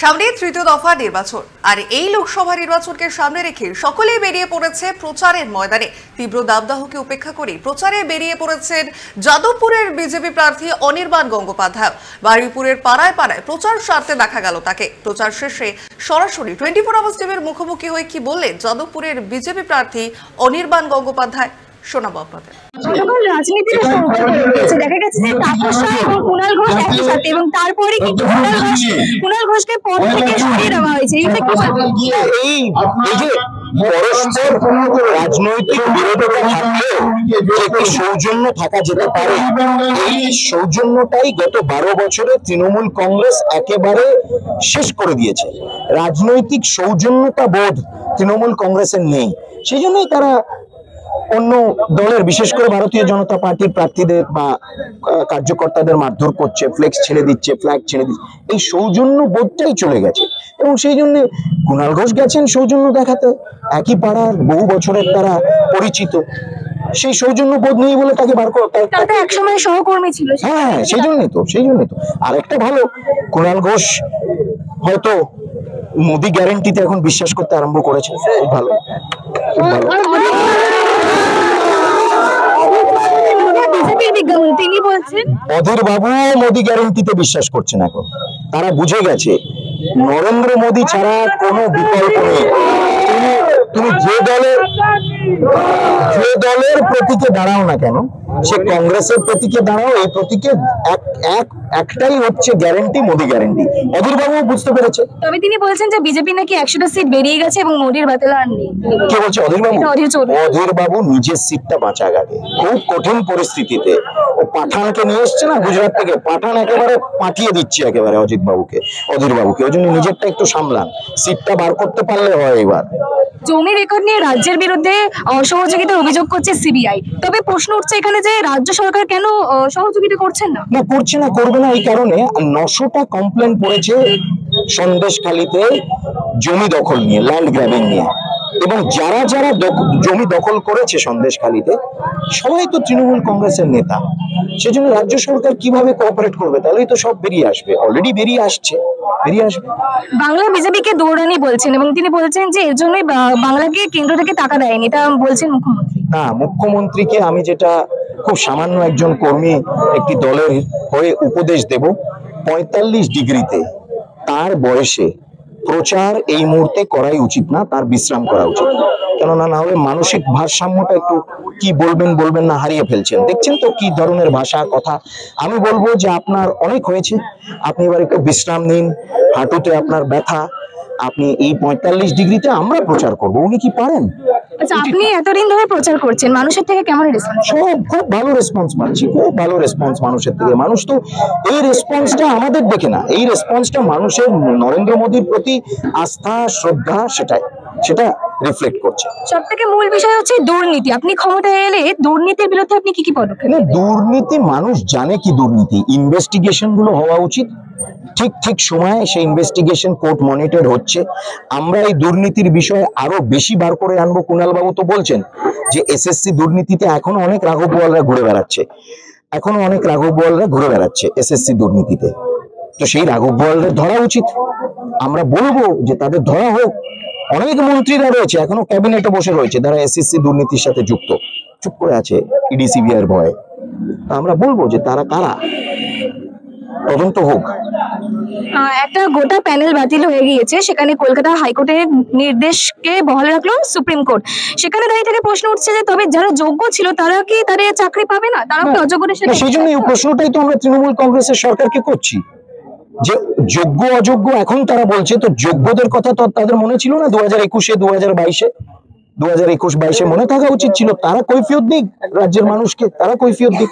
সামনে তৃতীয় দফা নির্বাচন আর এই লোকসভা নির্বাচনকে সামনে রেখে সকলেই বেরিয়ে পড়েছে প্রচারের ময়দানে। তীব্র দাবদাহকে উপেক্ষা করে প্রচারে বেরিয়ে পড়েছেন যাদবপুরের বিজেপি প্রার্থী অনির্বাণ গঙ্গোপাধ্যায়। বারুইপুরের পাড়ায় পাড়ায় প্রচার সারতে দেখা গেল তাকে। প্রচার শেষে সরাসরি 24 আওয়ার্স টিভির মুখোমুখি হয়ে কি বললেন যাদবপুরের বিজেপি প্রার্থী অনির্বাণ গঙ্গোপাধ্যায় শোনাবো আপনাদের। রাজনীতিতে দেখা গেছে যে তাপস রায় এবং কুণাল ঘোষ একই সাথে, এবং তারপরে কিন্তু কুণাল ঘোষকে পদ থেকে সরিয়ে দেওয়া হয়েছে। এই যে পরস্পর রাজনৈতিক বিরোধিতা থাকলেও একটি সৌজন্য থাকা যেতে পারে, এই সৌজন্যটাই গত 12 বছরে তৃণমূল কংগ্রেস একেবারে শেষ করে দিয়েছে। রাজনৈতিক সৌজন্যতা বোধ তৃণমূল কংগ্রেসের নেই, সেই জন্যই তারা অন্য দলের, বিশেষ করে ভারতীয় জনতা পার্টির প্রার্থীদের বা কার্যকর্তাদের মারধর করছে, ফ্লেক্স ছেড়ে দিচ্ছে, ফ্ল্যাগ ছেড়ে দিচ্ছে। এই সৌজন্য বোধটাই চলে গেছে এবং সেই জন্য কুণাল ঘোষ গেছেন সৌজন্য দেখাতে। একই পাড়ার, বহু বছরের তারা পরিচিত, সেই সৌজন্য বোধ নেই বলে তাকে বার করতে একসময় সহকর্মী ছিল। হ্যাঁ, সেই জন্যই তো আর একটা ভালো, কুণাল ঘোষ হয়তো মোদি গ্যারেন্টিতে এখন বিশ্বাস করতে আরম্ভ করেছে। খুব ভালো, খুব ভালো। তিনি বলছেন অধীর বাবু মোদি গ্যারেন্টিতে বিশ্বাস করছেন। এখন তারা বুঝে গেছে নরেন্দ্র মোদি ছাড়া কোনো বিকল্প নেই। তুমি যে দলের প্রতীকে দাঁড়াও না কেন, সে কংগ্রেসের প্রতীকে দাঁড়াও, এই প্রতীকে একটাই হচ্ছে গ্যারেন্টি, মোদি গ্যারেন্টি। অধীর বাবু বুঝতে পেরেছে। তবে তিনি বলছেন যে বিজেপি নাকি 100টা সিট বেরিয়ে গেছে এবং মোদির বাতিল আর নেই। কে বলছে? অধীর বাবু। অধীর বাবু নিজের সিটটা বাঁচা গেছে খুব কঠিন পরিস্থিতিতে। ও পাঠানকে নিয়ে এসছে না গুজরাট থেকে, পাঠান একেবারে পাঠিয়ে দিচ্ছে একেবারে অধীর বাবুকে। ওই জন্য নিজেরটা একটু সামলান, সিটটা বার করতে পারলে হয়। এবার জমি রেকর্ড নিয়ে রাজ্যের বিরুদ্ধে অসহযোগিতার অভিযোগ করছে সিবিআই। তবে প্রশ্ন উঠছে এখানে যে রাজ্য সরকার কেন সহযোগিতা করছেন না? করছে না, করবে না এই কারণে 900টা কমপ্লেন পড়েছে সন্দেশখালীতে জমি দখল নিয়ে, ল্যান্ড গ্র্যাবিং নিয়ে। এবং যারা জমি দখল করেছে সন্দেশখালীতে সবাই তো তৃণমূল কংগ্রেসের নেতা। সেজন্য রাজ্য সরকার কিভাবে কোঅপারেট করবে? তাহলেই তো সব বেরিয়ে আসবে। অলরেডি বেরিয়ে আসছে, বেরিয়ে আসবে। বাংলা বিজেপিকে দৌড়ানি বলছেন এবং তিনি বলছেন যে এর জন্যই বাংলাকে কেন্দ্র থেকে টাকা দেয়নি, তা বলছেন মুখ্যমন্ত্রী। না, মুখ্যমন্ত্রীকে আমি যেটা খুব সামান্য একজন কর্মী একটি দলের হয়ে উপদেশ দেব, 45 ডিগ্রিতে তার বয়সে প্রচার এই মুহূর্তে করাই উচিত না, তার বিশ্রাম করা উচিত। কেননা না হলে মানসিক ভারসাম্যটা একটু কি বলবেন না হারিয়ে ফেলছেন। দেখছেন তো কি ধরনের ভাষা, কথা। আমি বলবো যে আপনার অনেক হয়েছে, আপনি এবার একটু বিশ্রাম নিন। হাঁটুতে আপনার ব্যথা, আপনি এই 45 ডিগ্রিতে আমরা প্রচার করব, উনি কি পারেন? আচ্ছা, আপনি এতদিন ধরে প্রচার করছেন, মানুষের থেকে কেমন রেসপন্স? খুব ভালো রেসপন্স পাচ্ছি, খুব ভালো রেসপন্স মানুষের থেকে। মানুষ তো এই রেসপন্সটা আমাদের দেখে না, এই রেসপন্সটা মানুষের নরেন্দ্র মোদীর প্রতি আস্থা, শ্রদ্ধা, সেটা রিফ্লেক্ট করছে। সবথেকে মূল বিষয় হচ্ছে দুর্নীতি। আপনি ক্ষমতায় এলে দুর্নীতির বিরুদ্ধে আপনি কি পদক্ষেপ নেবেন? দুর্নীতি মানুষ জানে কি দুর্নীতি, ইনভেস্টিগেশন গুলো হওয়া উচিত ঠিক সময়ে। সেই ইনভেস্টিগেশন কোর্ট মনিটর হচ্ছে। আমরা এই দুর্নীতির বিষয়ে আরো বেশি বার করে আনবো। কুণাল বাবু তো বলছেন যে এসএসসি দুর্নীতিতে এখনো অনেক রাঘব বোয়ালরা ঘুরে বেড়াচ্ছে, এসএসসি দুর্নীতিতে। তো সেই রাঘব বোয়ালদের ধরা উচিত। আমরা বলবো যে তাদের ধরা হোক। অনেক মন্ত্রীরা রয়েছে, এখনো ক্যাবিনেটে বসে রয়েছে, যারা এসএসসি দুর্নীতির সাথে যুক্ত, চুপ করে আছে ইডি সিবিআই এর ভয়ে। আমরা বলবো যে তারা কারা, তদন্ত হোক। একটা গোটা প্যানেল বাতিল হয়ে গিয়েছে, সেখানে কলকাতা হাইকোর্টের নির্দেশকে বহাল রাখলো সুপ্রিম কোর্ট। সেখানে দাঁড়িয়ে থেকে প্রশ্ন উঠছে যে তবে যারা যোগ্য ছিল তারা কি তাদের চাকরি পাবে না? তারা কি অযোগ্যদের সাথে? সেই জন্য এই প্রশ্নটাই তো আমরা তৃণমূল কংগ্রেসের সরকারকে করছি, যে যোগ্য অযোগ্য এখন তারা বলছে। তো যোগ্যদের কথা তো তাদের মনে ছিল না 2021-এ, 2022-এ মনে থাকা উচিত ছিল। তারা কৈফিয়ত দিক, রাজ্যের মানুষকে তারা কৈফিয়ত দিক।